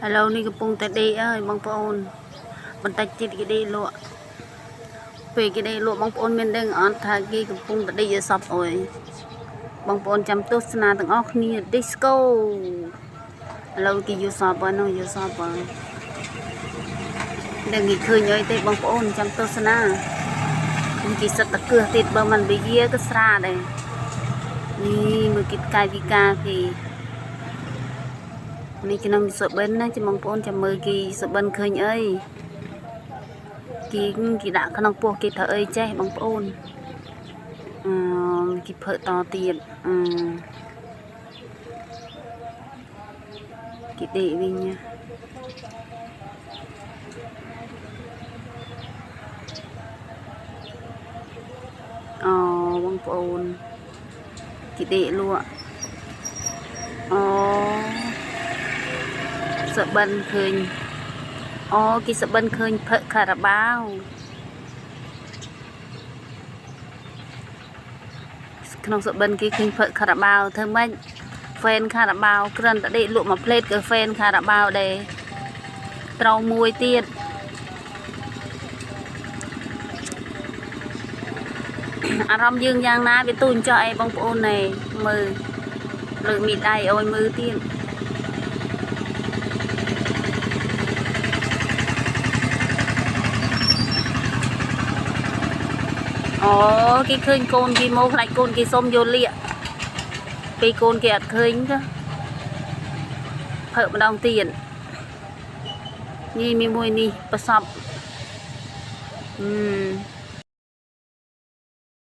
ឥឡូវនេះកំពុងតែដេកហើយបងប្អូនបន្តិចទៀតគេដេកលក់ពេលគេដេកលក់បងប្អូនមានដឹងអត់ថាគេកំពុងតែដេកឲ្យសពអើយបងប្អូនចាំទស្សនាទាំងអស់គ្នា disco ឥឡូវគេយកសពហើយនោះយកសពហើយដឹងគេឃើញអីទេបងប្អូនចាំទស្សនាគេសិតតកើទៀតបើមិនវិយាក៏ស្រាដែរនេះមើលគិតកាយវិការគេនេះក្នុងសបិនណាចាំបងប្អូនចាំមើលគេសបិនឃើញអីគេដាក់ក្នុងពោះគេធ្វើអីចេះបងប្អូនគេភើតទៀតគេដេកវិញបងប្អូនគេដេកលក់សបិនឃើញគេសបិនឃើញភើខារ៉ាបាវក្នុងសបិនគេឃើញភើខារ៉ាបាវធ្វើម៉េចហ្វេនខារ៉ាបាវគ្រាន់តែដេកលក់មួយផ្លេតក៏ហ្វេនខារ៉ាបាវដែរត្រូវមួយទៀតអារម្មណ៍យើងយ៉ាងណាវាទូចចោះអីបងប្អូនណែមើលលើកមីដៃអោយមើលទៀតគេឃើញកូនគេមកខ្លាចកូនគេសុំយកលៀកពេលកូនគេអត់ឃើញទៅភើម្ដងទៀតនេះមួយនេះប្រសព